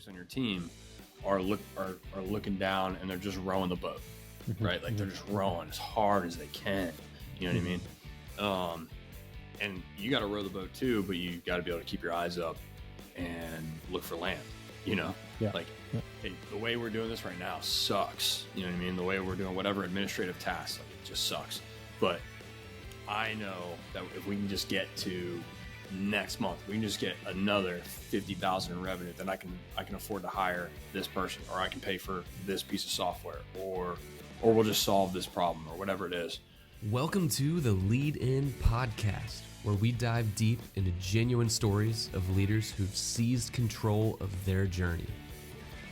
folks on your team are looking down and they're just rowing the boat, right? Like they're just rowing as hard as they can. You know what I mean? And you got to row the boat too, but you got to be able to keep your eyes up and look for land, you know? Hey, the way we're doing this right now sucks. You know what I mean? The way we're doing whatever administrative tasks, like, it just sucks. But I know that if we can just get to next month, we can just get another 50,000 in revenue, then I can afford to hire this person, or I can pay for this piece of software, or we'll just solve this problem, or whatever it is. Welcome to the Lead In Podcast, where we dive deep into genuine stories of leaders who've seized control of their journey.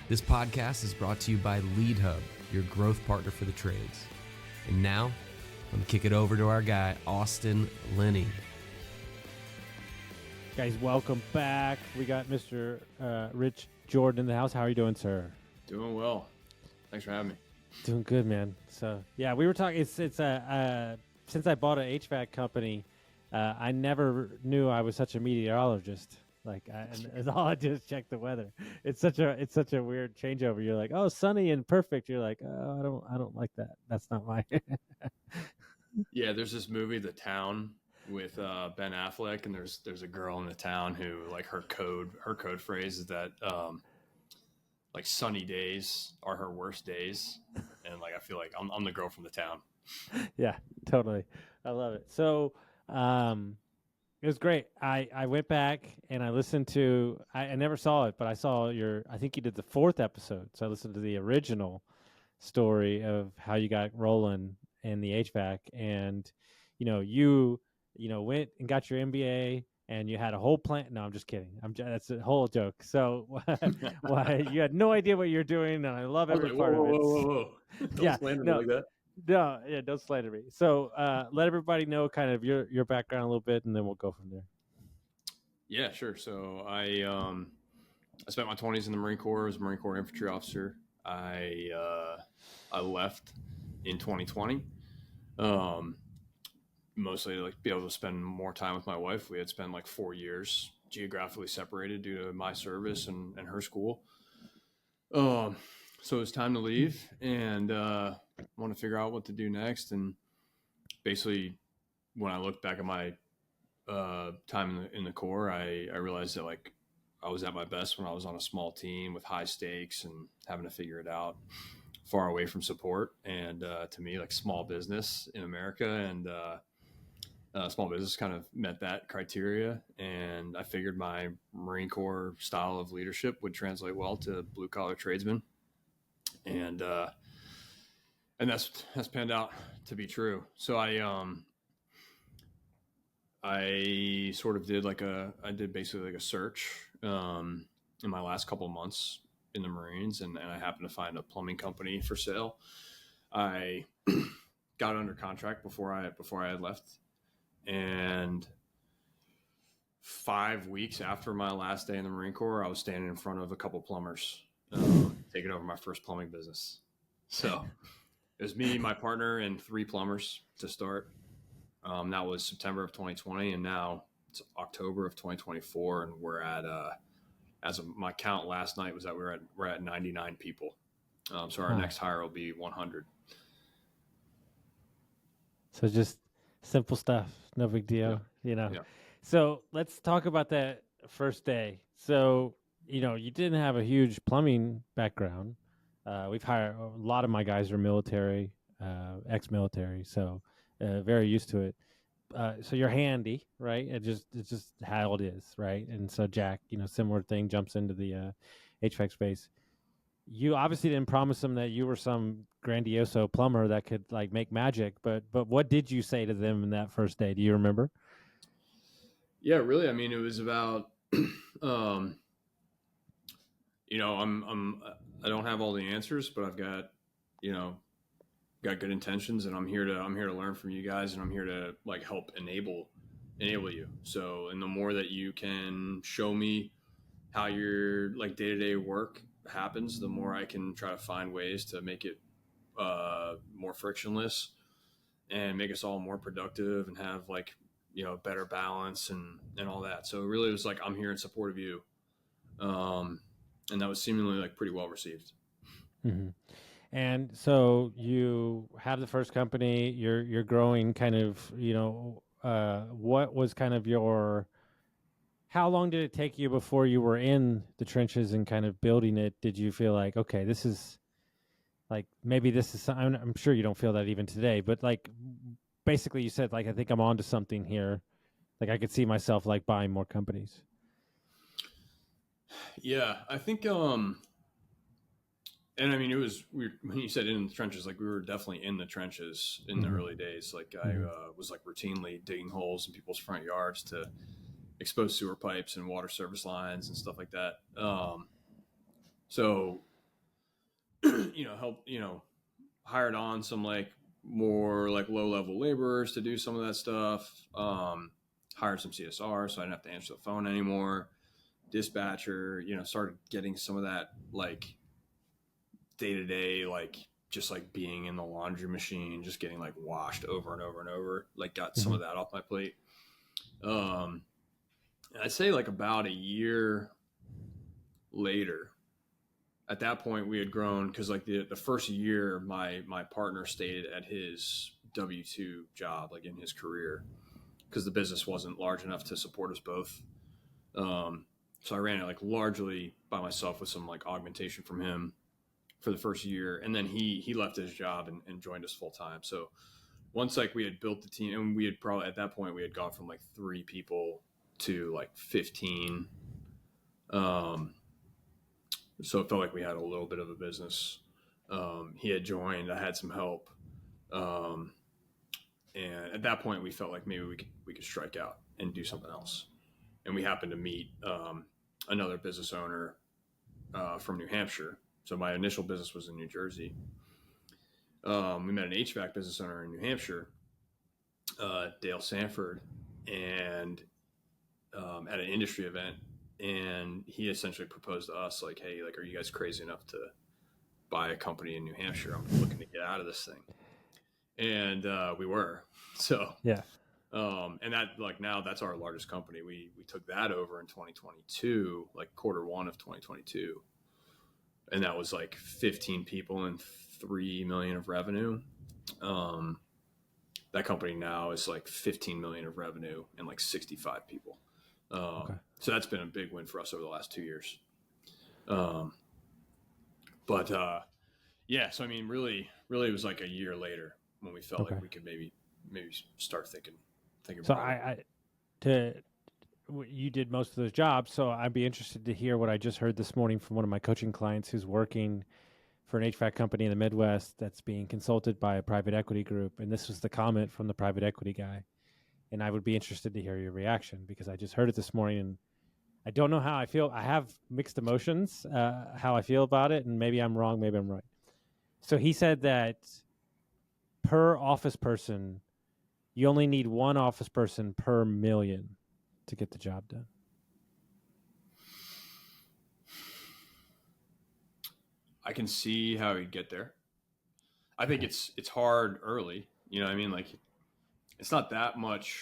This podcast is brought to you by Lead Hub, your growth partner for the trades. And now, I'm going to kick it over to our guy, Austin Lenny. Guys, welcome back. We got Mr. Rich Jordan in the house. How are you doing, sir? Doing well. Thanks for having me. Doing good, man. So, yeah, we were talking. It's since I bought an HVAC company, I never knew I was such a meteorologist. And all I do is check the weather. It's such a weird changeover. You're like, oh, sunny and perfect. You're like, oh, I don't like that. That's not my. Yeah, there's this movie, The Town, with Ben Affleck, and there's a girl in the town who, like, her code phrase is that like sunny days are her worst days, and like I feel like I'm the girl from the town. Yeah, totally. I love it. So it was great. I went back and I listened to, I never saw it, but I saw I think you did the 4th episode. So I listened to the original story of how you got rolling in the HVAC, and you went and got your MBA and you had a whole plan. No, I'm just kidding. that's a whole joke. So why you had no idea what you're doing, and I love every part of it. Whoa. Don't slander me like that. No, yeah, don't slander me. So let everybody know kind of your background a little bit, and then we'll go from there. Yeah, sure. So I spent my 20s in the Marine Corps as a Marine Corps infantry officer. I left in 2020, mostly to be able to spend more time with my wife. We had spent 4 years geographically separated due to my service and her school. So it was time to leave, and I want to figure out what to do next. And basically, when I look back at my time in the Corps, I realized that I was at my best when I was on a small team with high stakes and having to figure it out, far away from support. And to me, small business in America and small business kind of met that criteria. And I figured my Marine Corps style of leadership would translate well to blue collar tradesmen. And that's panned out to be true. So I sort of did basically a search in my last couple of months in the Marines, and I happened to find a plumbing company for sale. I got under contract before I had left, and 5 weeks after my last day in the Marine Corps, I was standing in front of a couple plumbers, taking over my first plumbing business. So it was me, my partner, and 3 plumbers to start. That was September of 2020, and now it's October of 2024, and we're at as of my count last night was that we're at 99 people. So our next hire will be 100. So just simple stuff, no big deal, Yeah. So let's talk about that first day. So you didn't have a huge plumbing background. We've hired a lot of my guys are military, ex-military, so very used to it. So you're handy, right? It's just how it is, right? And so Jack, similar thing, jumps into the HVAC space. You obviously didn't promise them that you were some grandioso plumber that could make magic, but what did you say to them in that first day? Do you remember? Yeah, really. I mean, it was about, I don't have all the answers, but I've got, got good intentions, and I'm here to learn from you guys, and I'm here to help enable you. So, and the more that you can show me how your day-to-day work happens, the more I can try to find ways to make it more frictionless and make us all more productive and have better balance and all that. So really it was I'm here in support of you. and that was seemingly like pretty well received. Mm-hmm. And so you have the first company, you're growing kind of, what was kind of how long did it take you before you were in the trenches and kind of building it? Did you feel like, okay, this is like, maybe this is, I'm sure you don't feel that even today, but like, basically you said like, I think I'm onto something here. Like I could see myself like buying more companies. Yeah, I think and I mean, it was weird when you said in the trenches. Like we were definitely in the trenches in the Mm-hmm. early days. Like I Mm-hmm. was like routinely digging holes in people's front yards to expose sewer pipes and water service lines and stuff like that. So help hired on some like more like low level laborers to do some of that stuff. Hired some CSR so I didn't have to answer the phone anymore. Dispatcher, started getting some of that like day to day, like just like being in the laundry machine, just getting like washed over and over and over. Like got some Mm-hmm. of that off my plate. Um, I'd say like about a year later, at that point we had grown because like the first year my partner stayed at his W-2 job, like in his career, because the business wasn't large enough to support us both. So I ran it like largely by myself with some like augmentation from him for the first year, and then he left his job and joined us full time. So once like we had built the team, and we had probably at that point we had gone from like 3 people to like 15. Um, so it felt like we had a little bit of a business. He had joined. I had some help, um, and at that point we felt like maybe we could strike out and do something else. And we happened to meet another business owner from New Hampshire. So my initial business was in New Jersey. We met an HVAC business owner in New Hampshire, Dale Sanford, and at an industry event, and he essentially proposed to us like, "Hey, like, are you guys crazy enough to buy a company in New Hampshire? I'm looking to get out of this thing," and we were. So, Yeah. and that like now that's our largest company. We took that over in 2022, like Q1 of 2022, and that was like 15 people and 3 million of revenue. That company now is like 15 million of revenue and like 65 people. Okay. So that's been a big win for us over the last 2 years. Um, but yeah, so I mean, really, it was like a year later when we felt Okay. like we could maybe start thinking So about it. you did most of those jobs, so I'd be interested to hear what I just heard this morning from one of my coaching clients who's working for an HVAC company in the Midwest that's being consulted by a private equity group. And this was the comment from the private equity guy. And I would be interested to hear your reaction because I just heard it this morning and I don't know how I feel. I have mixed emotions, how I feel about it. And maybe I'm wrong, maybe I'm right. So he said that per office person, you only need one office person per million to get the job done. I can see how you get there. I think it's hard early. You know what I mean? Like it's not that much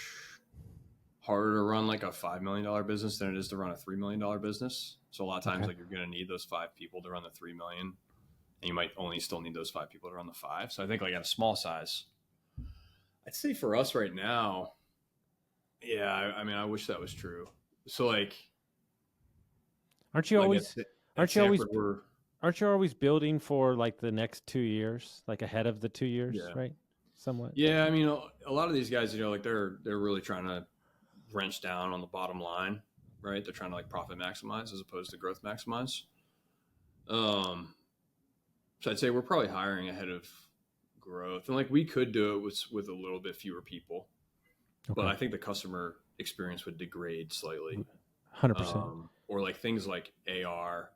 harder to run like a $5 million business than it is to run a $3 million business. So a lot of times Okay. like you're gonna need those 5 people to run the 3 million, and you might only still need those 5 people to run the 5. So I think like at a small size, I'd say for us right now, yeah, I mean I wish that was true. So Aren't you like always at aren't you always Sanford we're aren't you always building for like the next 2 years, like ahead of the 2 years, yeah. right? Somewhat. Yeah, I mean a lot of these guys, like they're really trying to wrench down on the bottom line, right? They're trying to like profit maximize as opposed to growth maximize. Um, so I'd say we're probably hiring ahead of growth, and like we could do it with a little bit fewer people, but Okay. I think the customer experience would degrade slightly, 100%. or like things like AR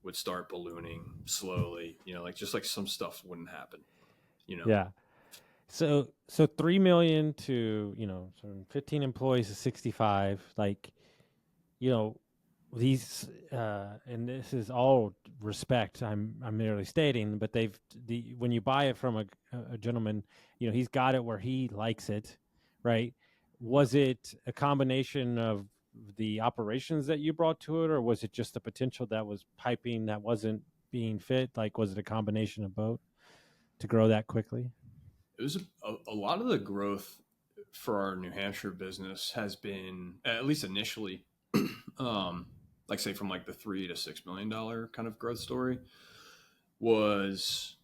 would start ballooning slowly. Like just like some stuff wouldn't happen. Yeah. So 3 million to, so 15 employees to 65, like, these and this is all respect I'm merely stating, but when you buy it from a gentleman, he's got it where he likes it, right? Was it a combination of the operations that you brought to it, or was it just the potential that was piping that wasn't being fit? Like, was it a combination of both to grow that quickly? It was a lot of the growth for our New Hampshire business has been, at least initially, like say from like the $3 to $6 million kind of growth story, was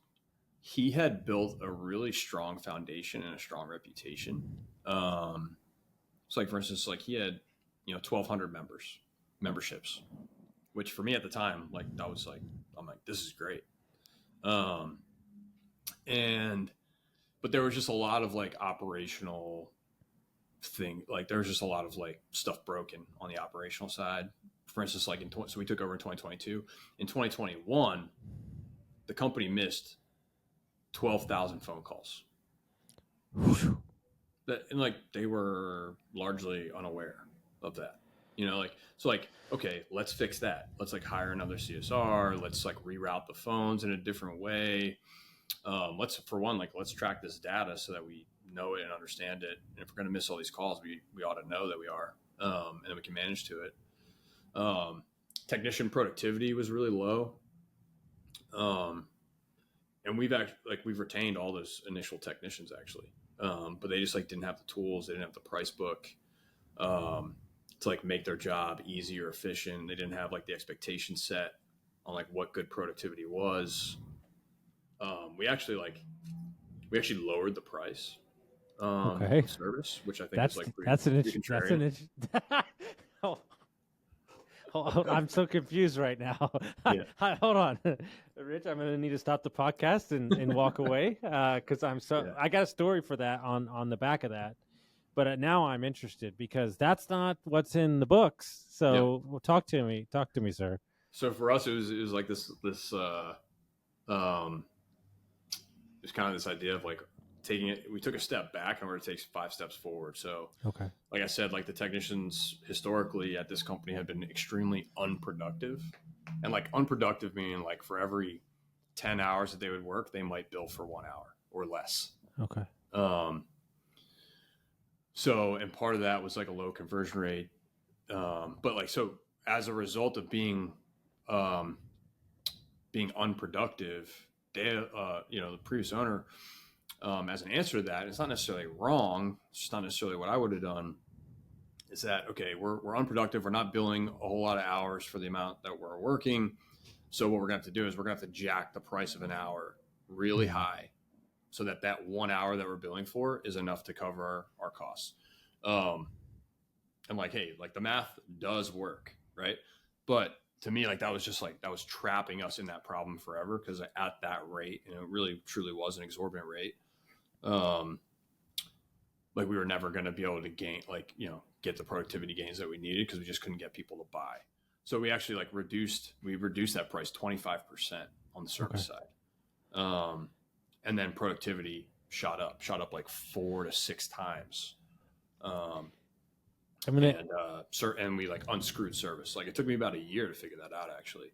he had built a really strong foundation and a strong reputation. So like for instance, like he had 1,200 memberships, which for me at the time, like that was like, I'm like, this is great. But there was just a lot of like operational thing. Like there was just a lot of like stuff broken on the operational side. For instance, like so we took over in 2022. In 2021, the company missed 12,000 phone calls. And like they were largely unaware of that. Okay, let's fix that. Let's like hire another CSR. Let's like reroute the phones in a different way. Let's track this data so that we know it and understand it. And if we're going to miss all these calls, we ought to know that we are, and then we can manage to it. Technician productivity was really low. And we've retained all those initial technicians actually. But they just like didn't have the tools. They didn't have the price book, to like make their job easy or efficient. They didn't have like the expectation set on like what good productivity was. We actually lowered the price of service, which I think is like oh, I'm so confused right now. Yeah. Hold on, Rich. I'm going to need to stop the podcast and walk away because I got a story for that on the back of that. But now I'm interested because that's not what's in the books. So talk to me, sir. So for us, it was like this it's kind of this idea of like taking it. We took a step back in order to take 5 steps forward. So, like I said, like the technicians historically at this company have been extremely unproductive, and like unproductive meaning like for every 10 hours that they would work, they might bill for 1 hour or less. Okay. So, and part of that was like a low conversion rate. But like, so as a result of being unproductive, the previous owner, as an answer to that, it's not necessarily wrong. It's just not necessarily what I would have done. Is that, okay, we're unproductive. We're not billing a whole lot of hours for the amount that we're working. So what we're going to have to do is we're going to have to jack the price of an hour really high so that 1 hour that we're billing for is enough to cover our costs. And like, hey, like the math does work, right? But to me, like that was trapping us in that problem forever, because at that rate, and it really truly was an exorbitant rate, like we were never going to be able to get the productivity gains that we needed, because we just couldn't get people to buy. So we actually reduced that price 25% on the service side. And then productivity shot up like 4 to 6 times. And we like unscrewed service. Like it took me about a year to figure that out actually.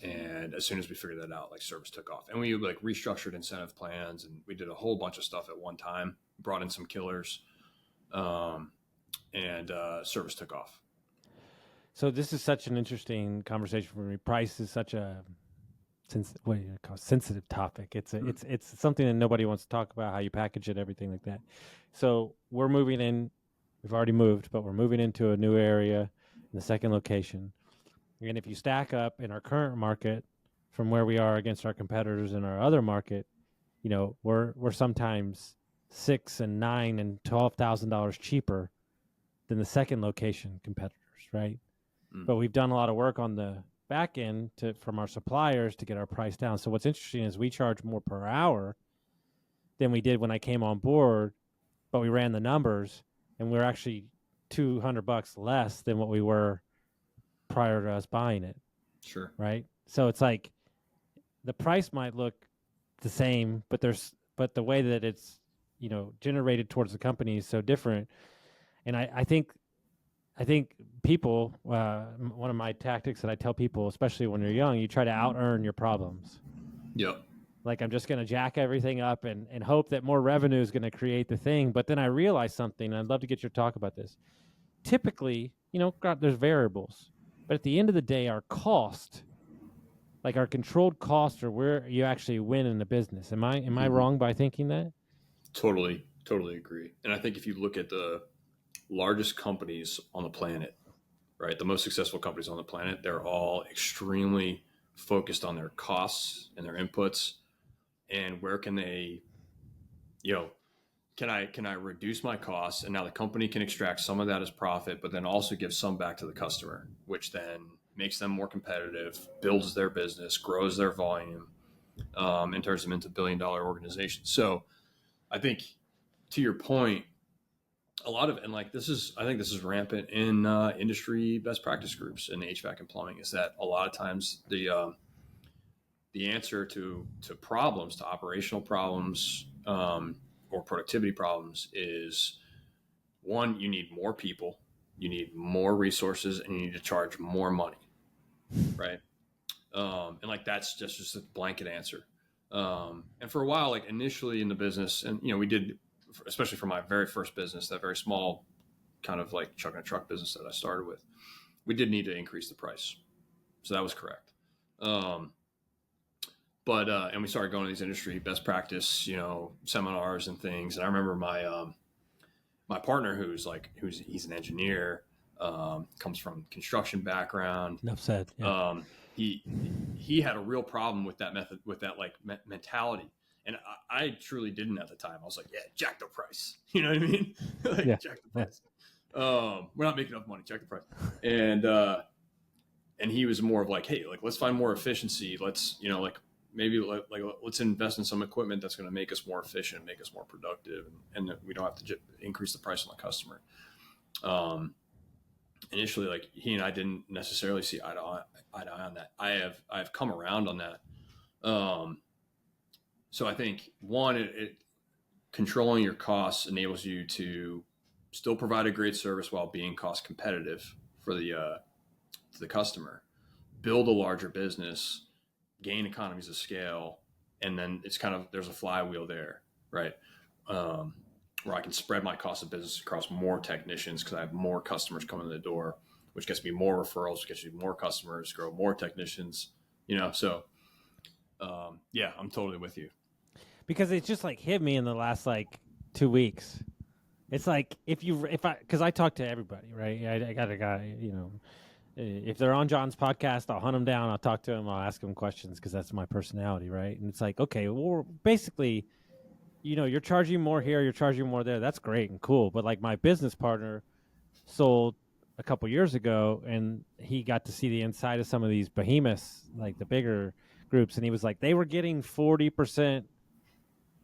And as soon as we figured that out, like service took off, and we like restructured incentive plans, and we did a whole bunch of stuff at one time, brought in some killers, and service took off. So this is such an interesting conversation for me. Price is such a sensitive topic. It's something that nobody wants to talk about, how you package it, everything like that. So we're moving in. We've already moved, but we're moving into a new area in the second location. And if you stack up in our current market from where we are against our competitors in our other market, we're sometimes $6,000 and $9,000 and $12,000 cheaper than the second location competitors, right? But we've done a lot of work on the back end from our suppliers to get our price down. So what's interesting is we charge more per hour than we did when I came on board, but we ran the numbers and we're actually $200 less than what we were prior to us buying it. Sure. Right. So it's like the price might look the same, but the way that it's, generated towards the company is so different. And I think people, one of my tactics that I tell people, especially when you're young, you try to out-earn your problems. Yep. Like I'm just going to jack everything up and hope that more revenue is going to create the thing. But then I realized something, and I'd love to get your talk about this. typically, God, there's variables, but at the end of the day, our cost, like our controlled costs, are where you actually win in the business. Am I wrong by thinking that? Totally agree. And I think if you look at the largest companies on the planet, right, the most successful companies on the planet, they're all extremely focused on their costs and their inputs, and where can they, can I reduce my costs, and now the company can extract some of that as profit, but then also give some back to the customer, which then makes them more competitive, builds their business, grows their volume, and turns them into billion-dollar organizations. So I think, to your point, a lot of, and like I think this is rampant in industry best practice groups in HVAC and plumbing, is that a lot of times the answer to problems, to operational problems, or productivity problems, is one, you need more people, you need more resources, and you need to charge more money, right? And like that's just a blanket answer. And for a while, like initially in the business, and we did, especially for my very first business, that very small kind of like chuck and a truck business that I started with, we did need to increase the price. So that was correct. But and we started going to these industry best practice, seminars and things. And I remember my partner, he's an engineer, comes from construction background. Enough said. Yeah. He had a real problem with that method, with that like mentality. And I truly didn't at the time. I was like, yeah, jack the price. You know what I mean? Like, Yeah. Jack the price. We're not making enough money. Jack the price. And he was more of like, hey, like, let's find more efficiency. Let's, maybe let's invest in some equipment that's going to make us more efficient, make us more productive, and that we don't have to increase the price on the customer. Initially, like, he and I didn't necessarily see eye to eye on that. I've come around on that. So I think one, it controlling your costs enables you to still provide a great service while being cost competitive for to the customer, build a larger business, gain economies of scale, and then it's kind of, there's a flywheel there, right? Where I can spread my cost of business across more technicians because I have more customers coming in the door, which gets me more referrals, which gets me more customers, grow more technicians, So, yeah, I'm totally with you. Because it's just like hit me in the last like 2 weeks. It's like because I talk to everybody, right? I got a guy, if they're on John's podcast, I'll hunt them down. I'll talk to them. I'll ask them questions because that's my personality, right? And it's like, okay, well, basically, you're charging more here, you're charging more there. That's great and cool. But like my business partner sold a couple years ago, and he got to see the inside of some of these behemoths, like the bigger groups, and he was like, they were getting 40%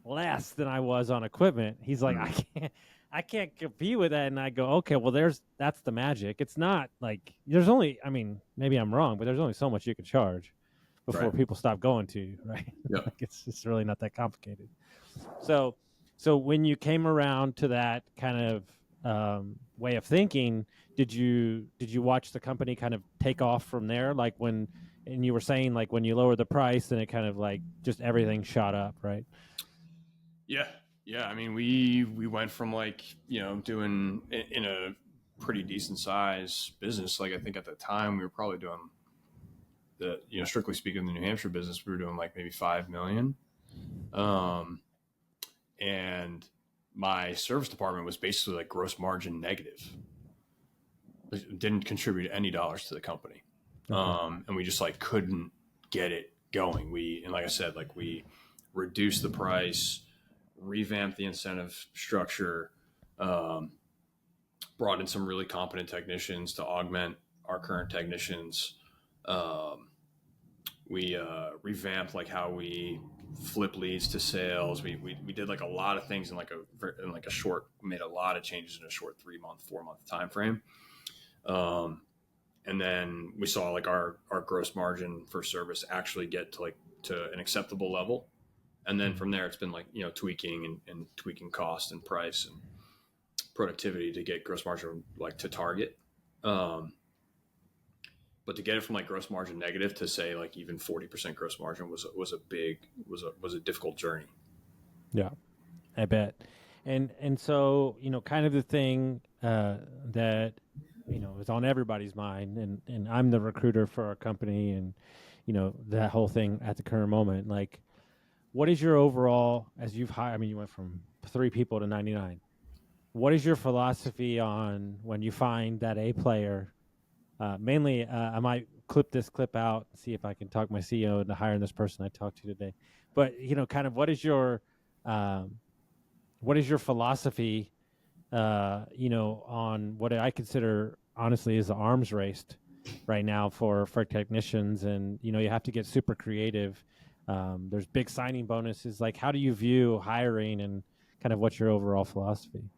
less than I was on equipment. He's like, I can't compete with that. And I go, okay, well, that's the magic. It's not like there's only, I mean, maybe I'm wrong, but there's only so much you can charge before people stop going to you, right? Yeah. Like it's really not that complicated. So when you came around to that kind of way of thinking, did you watch the company kind of take off from there? Like and you were saying like when you lower the price, then it kind of like just everything shot up, right? Yeah. I mean, we went from like, doing in a pretty decent size business. Like I think at the time we were probably doing strictly speaking, the New Hampshire business, we were doing like maybe 5 million. And my service department was basically like gross margin negative. It didn't contribute any dollars to the company. Okay. And we just like couldn't get it going. And like I said, like we reduced the price, revamped the incentive structure, brought in some really competent technicians to augment our current technicians. We revamped like how we flip leads to sales. We did like a lot of things in a short, made a lot of changes in a short 4-month time frame. And then we saw like our gross margin for service actually get to an acceptable level. And then from there, it's been like, tweaking and tweaking cost and price and productivity to get gross margin like to target. But to get it from like gross margin negative to say like even 40% gross margin was a difficult journey. Yeah, I bet. And so, kind of the thing that is on everybody's mind, and I'm the recruiter for our company, and that whole thing at the current moment. Like, what is your overall, as you've hired? I mean, you went from 3 people to 99. What is your philosophy on when you find that A player? Mainly, I might clip this clip out and see if I can talk my CEO into hiring this person I talked to today. But kind of what is your philosophy? On what I consider honestly is the arms race right now for technicians, and you have to get super creative. There's big signing bonuses. Like, how do you view hiring, and kind of what's your overall philosophy?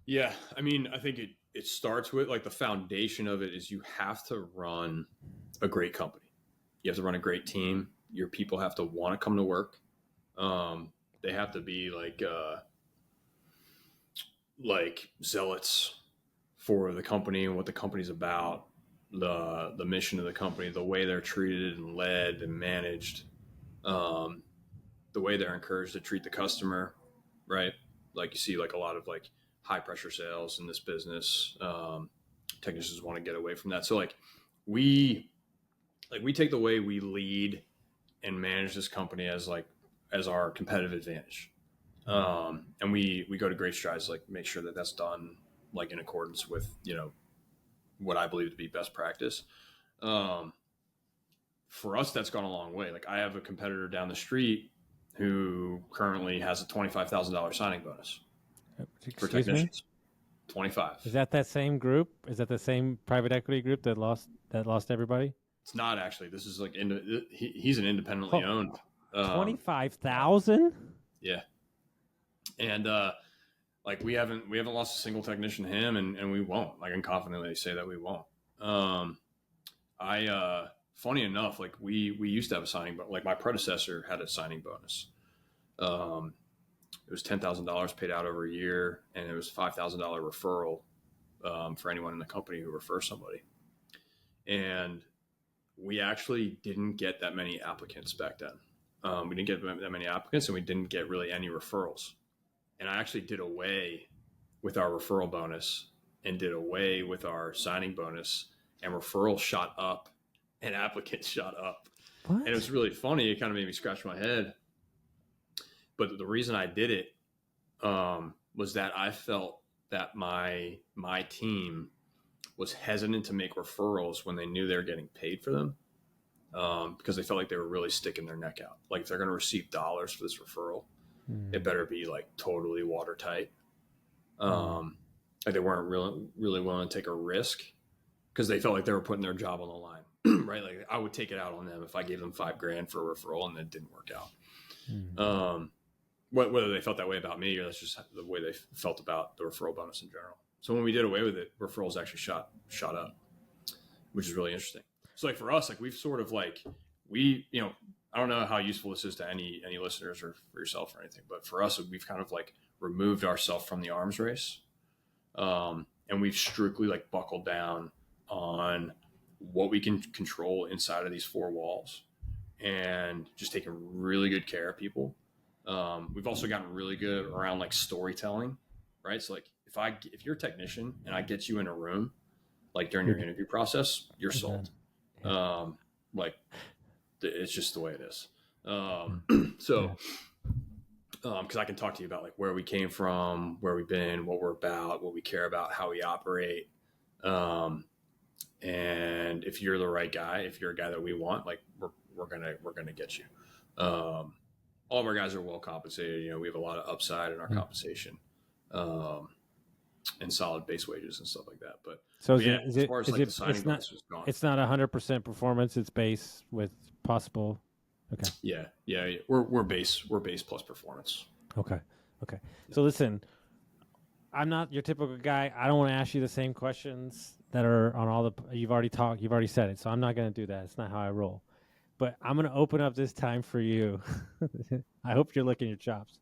Yeah, I mean, I think it starts with, like, the foundation of it is you have to run a great company. You have to run a great team. Your people have to want to come to work. They have to be like zealots for the company and what the company's about, the mission of the company, the way they're treated and led and managed, um, the way they're encouraged to treat the customer, right? Like, you see, like, a lot of, like, high pressure sales in this business. Technicians want to get away from that. So, we we take the way we lead and manage this company as our competitive advantage. And we go to great strides, like, make sure that that's done, like, in accordance with, what I believe to be best practice. Um, for us, that's gone a long way. Like, I have a competitor down the street who currently has a $25,000 signing bonus for Excuse me? technicians. 25. Is that same group? Is that the same private equity group that lost everybody? It's not, actually. This is like he's an independently owned. 25,000? Yeah, and like, we haven't lost a single technician to him, and we won't. Like, I can confidently say that we won't. Funny enough, like, we used to have a signing, but, like, my predecessor had a signing bonus. It was $10,000 paid out over a year, and it was $5,000 referral for anyone in the company who refers somebody. And we actually didn't get that many applicants back then. We didn't get that many applicants, and we didn't get really any referrals. And I actually did away with our referral bonus and did away with our signing bonus, and referrals shot up and applicants shot up. What? And it was really funny. It kind of made me scratch my head. But the reason I did it was that I felt that my team was hesitant to make referrals when they knew they were getting paid for them, because they felt like they were really sticking their neck out. Like, if they're going to receive dollars for this referral, it better be, like, totally watertight. Like, they weren't really willing to take a risk because they felt like they were putting their job on the line, right? Like, I would take it out on them if I gave them $5,000 for a referral and it didn't work out. Whether they felt that way about me, or that's just the way they felt about the referral bonus in general. So when we did away with it, referrals actually shot up, which is really interesting. So, like, for us, like, we've sort of, like, I don't know how useful this is to any listeners or for yourself or anything, but for us, we've kind of, like, removed ourselves from the arms race. And we've strictly, like, buckled down on what we can control inside of these 4 walls, and just taking really good care of people. We've also gotten really good around, like, storytelling, right? So, like, if you're a technician and I get you in a room, like, during your interview process, you're sold. Like, it's just the way it is. So, because I can talk to you about, like, where we came from, where we've been, what we're about, what we care about, how we operate. And if you're the right guy, if you're a guy that we want, like, we're gonna get you. All of our guys are well compensated. We have a lot of upside in our compensation, and solid base wages and stuff like that. But so as far as, like, the signing bonus was gone. It's not 100% performance. It's base with possible. Okay. Yeah. We're base plus performance. Okay. So listen, I'm not your typical guy. I don't want to ask you the same questions that are on all the. You've already said it. So I'm not going to do that. It's not how I roll. But I'm going to open up this time for you. I hope you're licking your chops.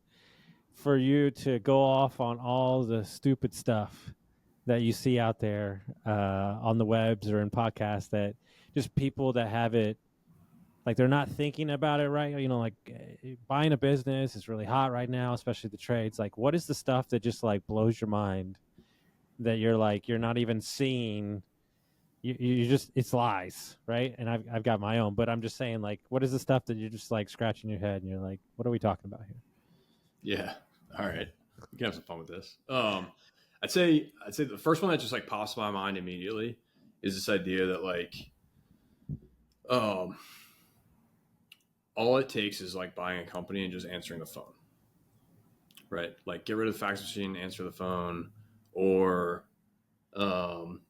For you to go off on all the stupid stuff that you see out there on the webs or in podcasts, that just people that have it, like, they're not thinking about it right. Like, buying a business is really hot right now, especially the trades. Like, what is the stuff that just, like, blows your mind that you're not even seeing. You just, it's lies, right? And I've got my own, but I'm just saying, like, what is the stuff that you're just like scratching your head and you're like, what are we talking about here? Yeah. All right. We can have some fun with this. I'd say the first one that just like pops in my mind immediately is this idea that like, um, all it takes is like buying a company and just answering the phone, right? Like get rid of the fax machine, answer the phone, or um,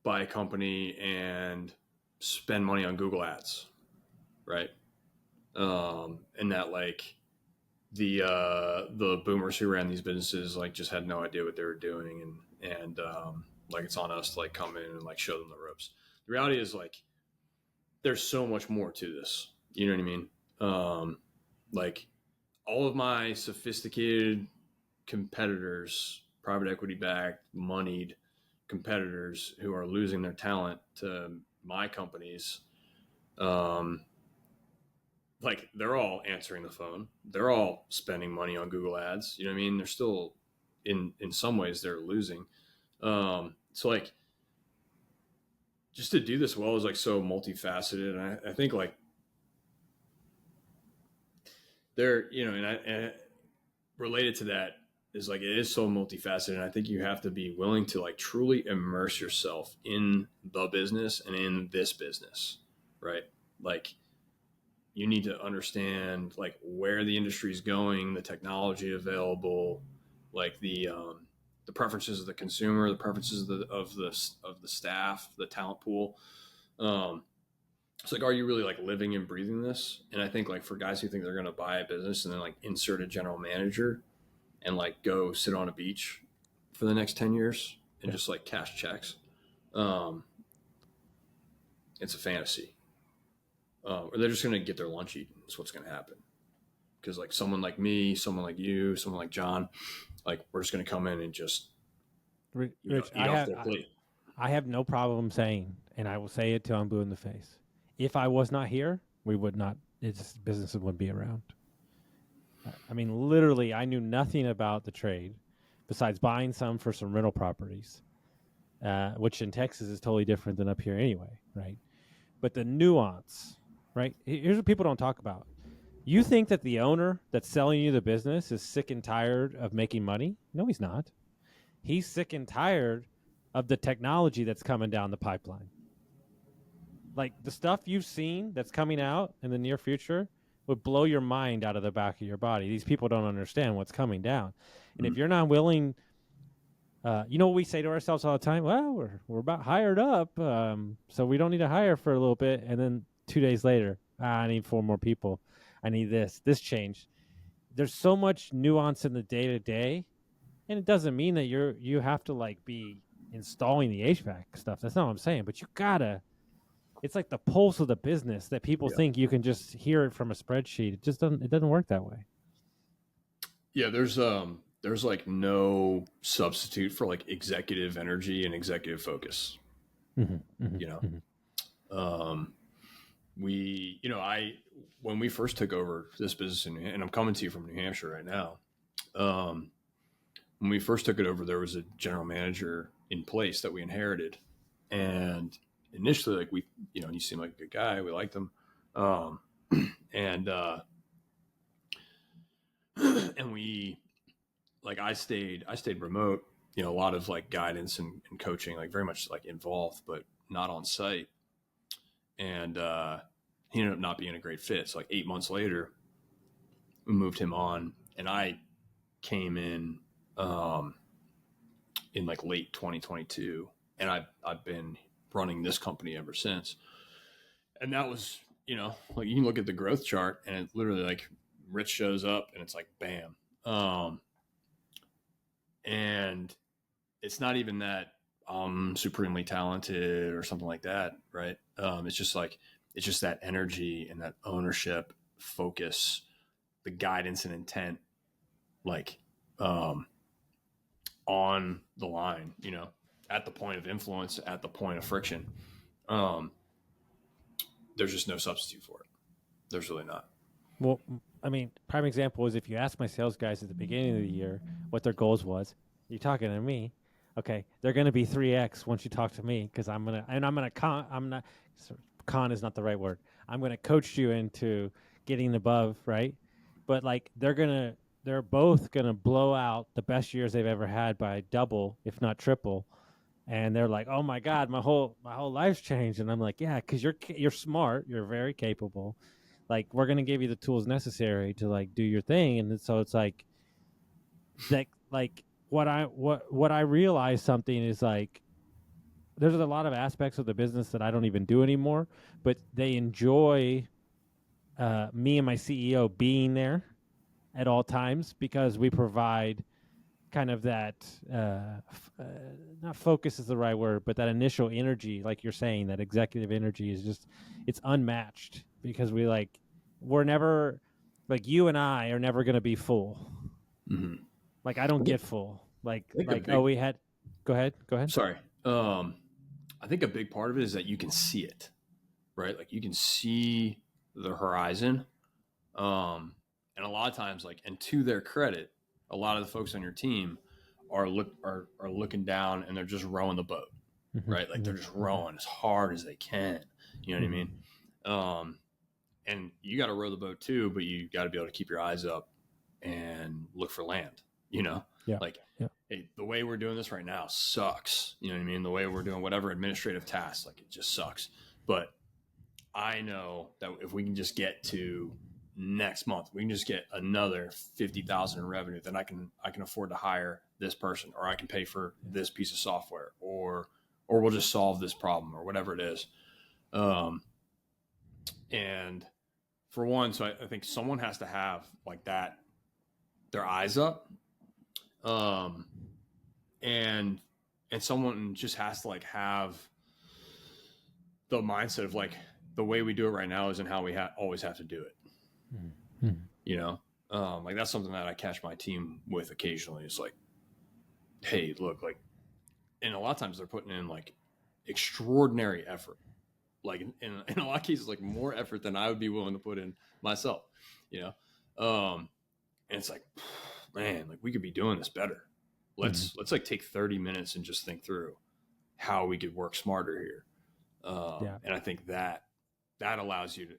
buy a company and spend money on Google Ads, right? And that like the boomers who ran these businesses like just had no idea what they were doing, and like it's on us to like come in and like show them the ropes. The reality is like there's so much more to this. You know what I mean? Like all of my sophisticated competitors, private equity backed, moneyed competitors who are losing their talent to my companies, um, like they're all answering the phone. They're all spending money on Google Ads. You know what I mean? They're still in some ways they're losing. So like just to do this well is like so multifaceted. And I think like there, you know, and related to that is like it is so multifaceted, and I think you have to be willing to like truly immerse yourself in the business and in this business, right? Like you need to understand like where the industry is going, the technology available, like the preferences of the consumer, the preferences of the staff, the talent pool. It's like, are you really like living and breathing this? And I think like for guys who think they're going to buy a business and then like insert a general manager and like go sit on a beach for the next 10 years and just like cash checks, it's a fantasy. Or they're just going to get their lunch eaten. That's what's going to happen. Because like someone like me, someone like you, someone like John, like we're just going to come in and just Rich, eat off their plate. I have no problem saying, and I will say it till I'm blue in the face. If I was not here, we would not. This business wouldn't be around. I mean, literally, I knew nothing about the trade besides buying some for some rental properties, which in Texas is totally different than up here anyway, right? But the nuance, right? Here's what people don't talk about. You think that the owner that's selling you the business is sick and tired of making money? No, he's not. He's sick and tired of the technology that's coming down the pipeline. Like the stuff you've seen that's coming out in the near future would blow your mind out of the back of your body. These people don't understand what's coming down. And if you're not willing, you know what we say to ourselves all the time? Well, we're about hired up, so we don't need to hire for a little bit. And then 2 days later, I need 4 more people. I need this change. There's so much nuance in the day to day, and it doesn't mean that you have to like be installing the HVAC stuff. That's not what I'm saying. But you gotta. It's like the pulse of the business that people think you can just hear it from a spreadsheet. It just doesn't. It doesn't work that way. Yeah, there's like no substitute for like executive energy and executive focus. You know, we, you know, when we first took over this business, and I'm coming to you from New Hampshire right now. When we first took it over, there was a general manager in place that we inherited, and initially, like we, you know, he seemed like a good guy. We liked him, and and we, like, I stayed remote. You know, a lot of like guidance and coaching, like very much like involved, but not on site. And he ended up not being a great fit. So like 8 months later, we moved him on, and I came in like late 2022, and I've been running this company ever since. And that was, you know, like you can look at the growth chart, and it literally like Rich shows up, and it's like bam. And it's not even that I'm supremely talented or something like that, right? It's just like it's just that energy and that ownership, focus, the guidance and intent, like on the line, you know, at the point of influence, at the point of friction. There's just no substitute for it. There's really not. Well, I mean, prime example is if you ask my sales guys at the beginning of the year what their goals was, You talking to me? Okay, they're going to be 3x once you talk to me because I'm gonna I'm not con is not the right word. I'm gonna coach you into getting above, right? But like they're both gonna blow out the best years they've ever had by double, if not triple. And they're like, "Oh my God, my whole life's changed." And I'm like, "Yeah, because you're smart, you're very capable. Like we're gonna give you the tools necessary to like do your thing." And so it's like what I realized something is like there's a lot of aspects of the business that I don't even do anymore, but they enjoy me and my CEO being there at all times because we provide kind of that not focus is the right word, but that initial energy, like you're saying, that executive energy is just it's unmatched because we're never like you and I are never going to be full. Mm-hmm. Like I don't I think, get full. Like I think a like oh big, we had go ahead. sorry. I think a big part of it is that you can see it, right? Like you can see the horizon. And a lot of times, like, and to their credit, a lot of the folks on your team are looking down and they're just rowing the boat, Mm-hmm, right? Like they're just mm-hmm, rowing as hard as they can. You know what I mm-hmm. mean? And you got to row the boat too, but you got to be able to keep your eyes up and look for land. You know, Yeah, like, yeah, hey, the way we're doing this right now sucks. You know what I mean? The way we're doing whatever administrative tasks, like it just sucks. But I know that if we can just get to next month, we can just get another 50,000 in revenue, then I can afford to hire this person, or I can pay for this piece of software, or we'll just solve this problem, or whatever it is. And for one, so I think someone has to have like that, their eyes up, um, and someone just has to like have the mindset of like the way we do it right now isn't how we always have to do it. mm-hmm. You know, like that's something that I catch my team with occasionally. It's like, hey, look, like, and a lot of times they're putting in like extraordinary effort, like in a lot of cases, like more effort than I would be willing to put in myself. You know, and it's like, man, like we could be doing this better. Mm-hmm. Let's like take 30 minutes and just think through how we could work smarter here. Yeah, And I think that allows you to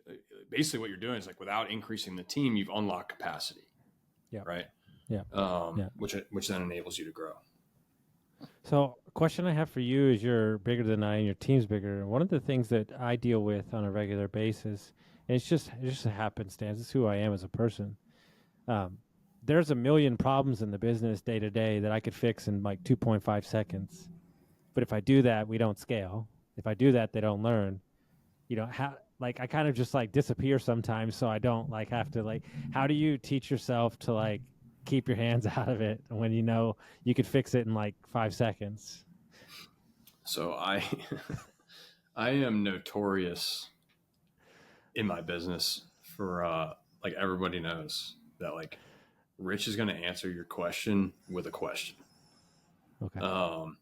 basically what you're doing is like without increasing the team, you've unlocked capacity, yeah, right? yeah, yeah. Which then enables you to grow. So, a question I have for you is you're bigger than I and your team's bigger. One of the things that I deal with on a regular basis, and it's just a happenstance. It's who I am as a person. Um, there's a million problems in the business day to day that I could fix in like 2.5 seconds. But if I do that, we don't scale. If I do that, they don't learn. How like I kind of just like disappear sometimes, so I don't like have to like. How do you teach yourself to like keep your hands out of it when you know you could fix it in like 5 seconds? So I I am notorious in my business for like everybody knows that like Rich is going to answer your question with a question. Okay. Um,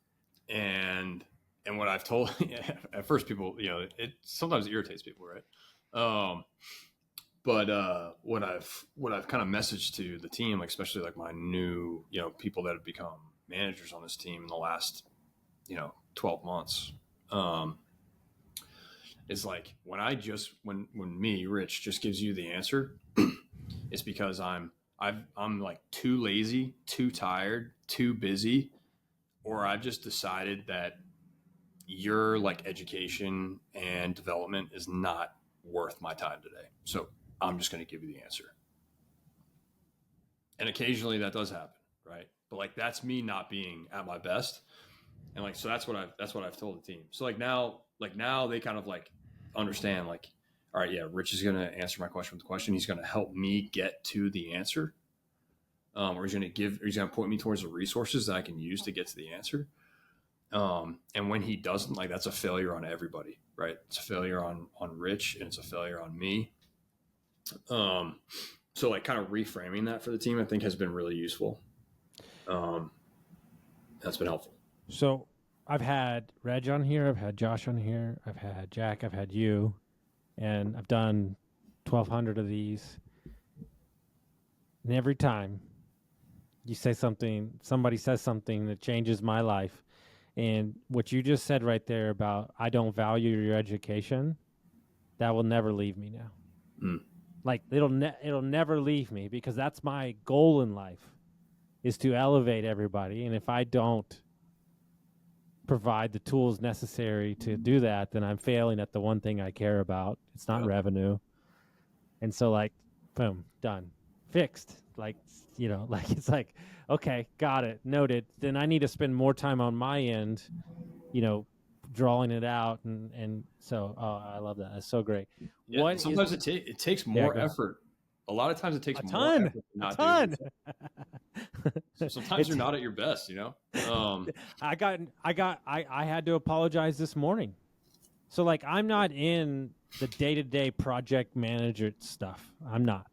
and what I've told at first people, you know, it sometimes irritates people, right? Um, but what I've kind of messaged to the team, like especially like my new, you know, people that have become managers on this team in the last, you know, 12 months, is like when me Rich just gives you the answer, it's because I'm like too lazy, too tired, too busy, or I've just decided that your like education and development is not worth my time today. So I'm just going to give you the answer. And occasionally that does happen, right? But like that's me not being at my best. And like so that's what I've told the team. So like now they kind of like understand like, all right, yeah, Rich is going to answer my question with the question. He's going to help me get to the answer. Or he's going to point me towards the resources that I can use to get to the answer. And when he doesn't, like that's a failure on everybody, right? It's a failure on Rich and it's a failure on me. So like kind of reframing that for the team, I think has been really useful. That's been helpful. So I've had Reg on here, I've had Josh on here, I've had Jack, I've had you, and I've done 1,200 of these. And every time somebody says something that changes my life. And what you just said right there about I don't value your education, that will never leave me now. Mm. Like it'll never leave me, because that's my goal in life, is to elevate everybody. And if I don't provide the tools necessary to do that, then I'm failing at the one thing I care about. It's not revenue. And so like, boom, done, fixed. Like, like it's like, okay, got it, noted. Then I need to spend more time on my end, drawing it out. And so, I love that. That's so great. Yeah. What Sometimes is, it takes yeah, more effort. A lot of times it takes a more ton, effort to a not do ton. it. So sometimes you're not at your best, I had to apologize this morning. So like, I'm not in the day-to-day project manager stuff. I'm not.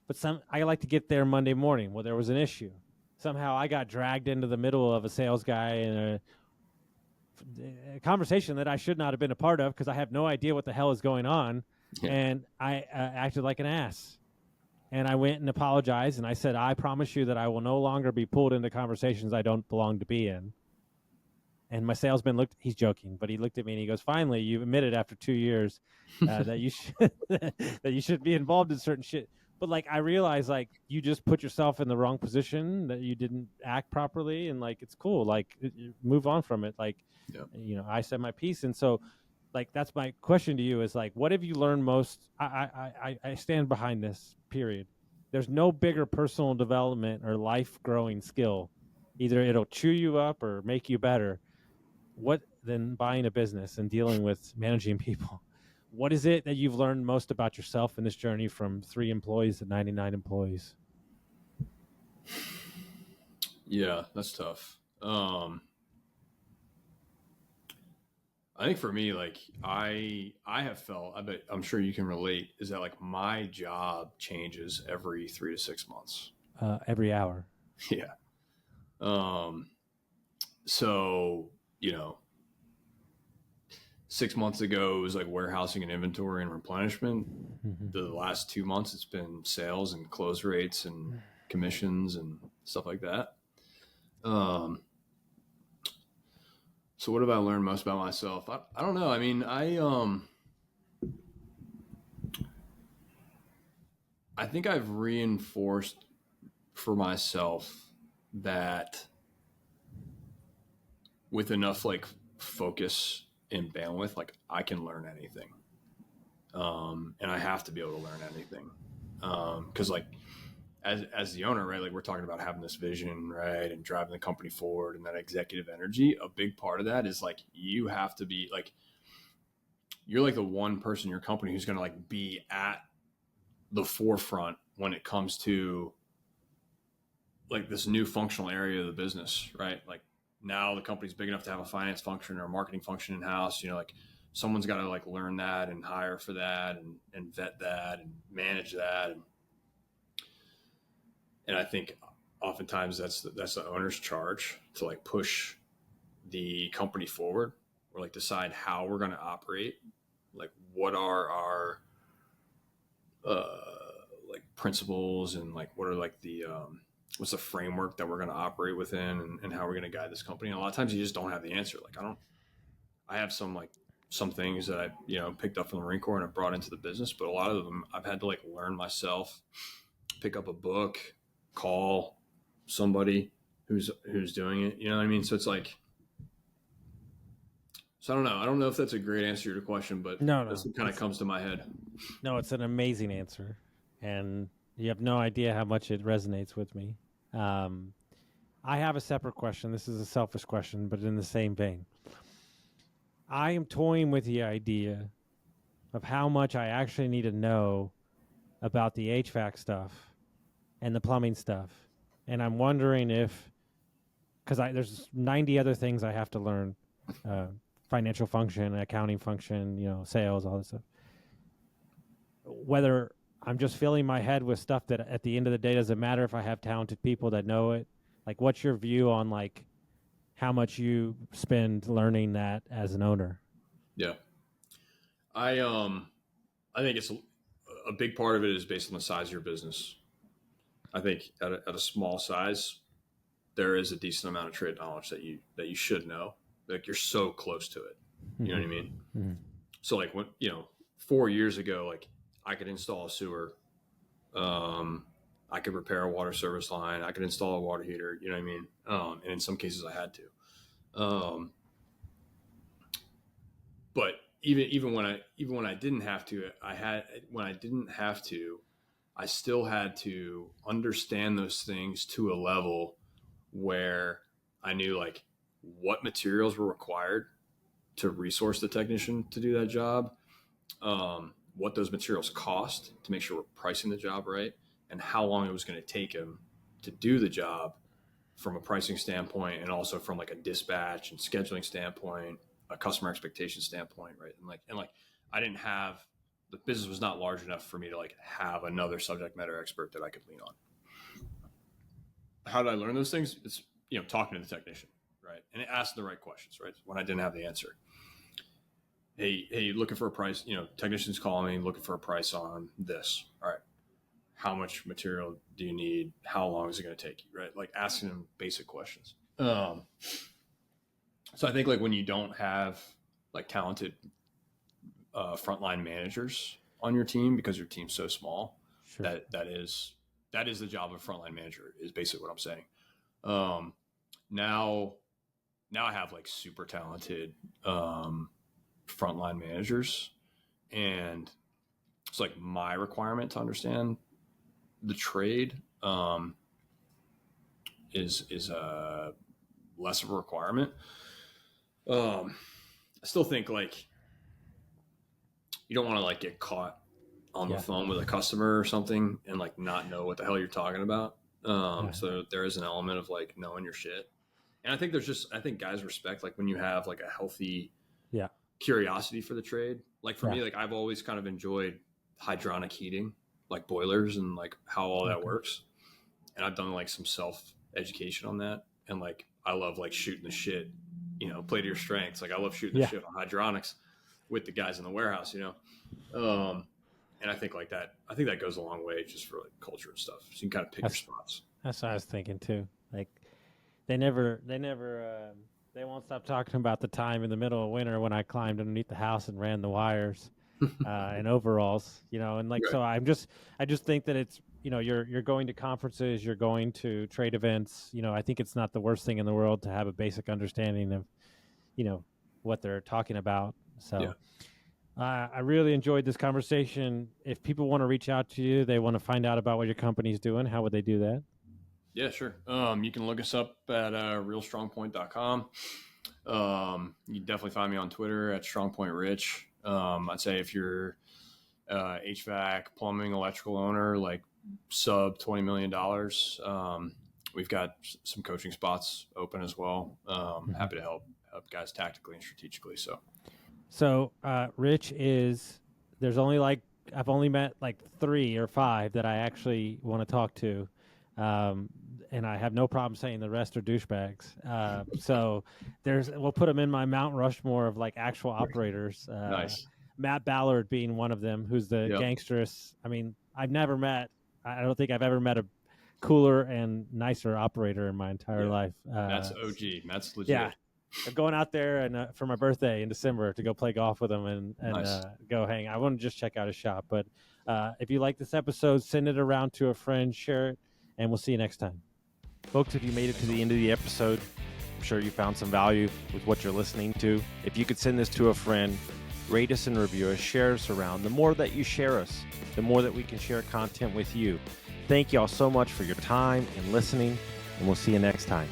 But I like to get there Monday morning. Well, there was an issue. Somehow I got dragged into the middle of a sales guy and a conversation that I should not have been a part of, because I have no idea what the hell is going on. Yeah. And I acted like an ass. And I went and apologized, and I said, I promise you that I will no longer be pulled into conversations I don't belong to be in. And my salesman he's joking, but he looked at me and he goes, finally, you've admitted after 2 years that you should that you should be involved in certain shit. But like, I realized, like, you just put yourself in the wrong position, that you didn't act properly, and like, it's cool. Like, move on from it. Like, I said my piece. And so like, that's my question to you, is like, what have you learned most? I stand behind this, period. There's no bigger personal development or life growing skill. Either it'll chew you up or make you better. What than buying a business and dealing with managing people? What is it that you've learned most about yourself in this journey from 3 employees to 99 employees? Yeah, that's tough. I think for me, like I have felt, I'm sure you can relate, is that like my job changes every 3 to 6 months. Every hour. Yeah. So, 6 months ago it was like warehousing and inventory and replenishment. Mm-hmm. The last 2 months it's been sales and close rates and commissions and stuff like that. So what have I learned most about myself? I don't know. I mean, I think I've reinforced for myself that with enough like focus and bandwidth, like I can learn anything. And I have to be able to learn anything. Cause like as the owner, right, like we're talking about having this vision, right, and driving the company forward and that executive energy. A big part of that is like, you have to be like, you're like the one person in your company who's going to like be at the forefront when it comes to like this new functional area of the business, right? Like now the company's big enough to have a finance function or a marketing function in house, like someone's got to like learn that and hire for that and vet that and manage that. And I think oftentimes that's the owner's charge to like push the company forward, or like decide how we're going to operate. Like what are our like principles, and like what are like the what's the framework that we're going to operate within, and how we're going to guide this company. And a lot of times you just don't have the answer. Like I have some things that I picked up from the Marine Corps and I brought into the business, but a lot of them I've had to like learn myself, pick up a book, call somebody who's doing it. You know what I mean? So it's like, so I don't know. I don't know if that's a great answer to your question, but no, that's what kind of comes to my head. No, it's an amazing answer, and you have no idea how much it resonates with me. I have a separate question. This is a selfish question, but in the same vein. I am toying with the idea of how much I actually need to know about the HVAC stuff and the plumbing stuff. And I'm wondering if, because there's 90 other things I have to learn, financial function, accounting function, sales, all this stuff. Whether I'm just filling my head with stuff that at the end of the day doesn't matter if I have talented people that know it. Like, what's your view on like how much you spend learning that as an owner? Yeah. I think it's a big part of it is based on the size of your business. I think at a small size, there is a decent amount of trade knowledge that you should know. Like you're so close to it. You know what I mean? Mm-hmm. So like when 4 years ago, like I could install a sewer, I could repair a water service line, I could install a water heater. You know what I mean? And in some cases, I had to. But even when I didn't have to, I still had to understand those things to a level where I knew like what materials were required to resource the technician to do that job, what those materials cost to make sure we're pricing the job right, and how long it was going to take him to do the job from a pricing standpoint, and also from like a dispatch and scheduling standpoint, a customer expectation standpoint, right? And like I didn't have, the business was not large enough for me to like have another subject matter expert that I could lean on. How did I learn those things? It's talking to the technician, right, and asking the right questions, right, when I didn't have the answer. Hey, looking for a price? Technicians calling me looking for a price on this. All right, how much material do you need? How long is it going to take you? Right, like asking them basic questions. So I think like when you don't have like talented frontline managers on your team, because your team's so small, sure. that is the job of a frontline manager, is basically what I'm saying. Now I have like super talented frontline managers, and it's like my requirement to understand the trade is less of a requirement. I still think like you don't want to like get caught on the phone with a customer or something and like not know what the hell you're talking about. So there is an element of like knowing your shit. And I think I think guys respect like when you have like a healthy curiosity for the trade. Like for me, like I've always kind of enjoyed hydronic heating, like boilers and like how all that works. And I've done like some self-education on that. And like, I love like shooting the shit, play to your strengths. Like I love shooting the shit on hydronics with the guys in the warehouse, and I think like that, that goes a long way just for like culture and stuff. So you can kind of pick your spots. That's what I was thinking too. Like they won't stop talking about the time in the middle of winter when I climbed underneath the house and ran the wires in overalls, and like, so I just think that it's, you're going to conferences, you're going to trade events, I think it's not the worst thing in the world to have a basic understanding of, what they're talking about. So I really enjoyed this conversation. If people want to reach out to you, they want to find out about what your company's doing, how would they do that? Yeah, sure. You can look us up at realstrongpoint.com. You can definitely find me on Twitter at strongpointrich. I'd say if you're HVAC, plumbing, electrical owner, like sub $20 million, we've got some coaching spots open as well. Happy to help guys tactically and strategically. So Rich there's only like, I've only met like 3 or 5 that I actually want to talk to. And I have no problem saying the rest are douchebags. So we'll put them in my Mount Rushmore of like actual operators. Nice. Matt Ballard being one of them, who's the gangsterous. I mean, I don't think I've ever met a cooler and nicer operator in my entire life. That's OG. That's legit. Yeah. I'm going out there and for my birthday in December to go play golf with him and nice. Go hang. I want to just check out his shop. But if you like this episode, send it around to a friend, share it, and we'll see you next time. Folks, if you made it to the end of the episode, I'm sure you found some value with what you're listening to. If you could send this to a friend, rate us and review us, share us around. The more that you share us, the more that we can share content with you. Thank you all so much for your time and listening, and we'll see you next time.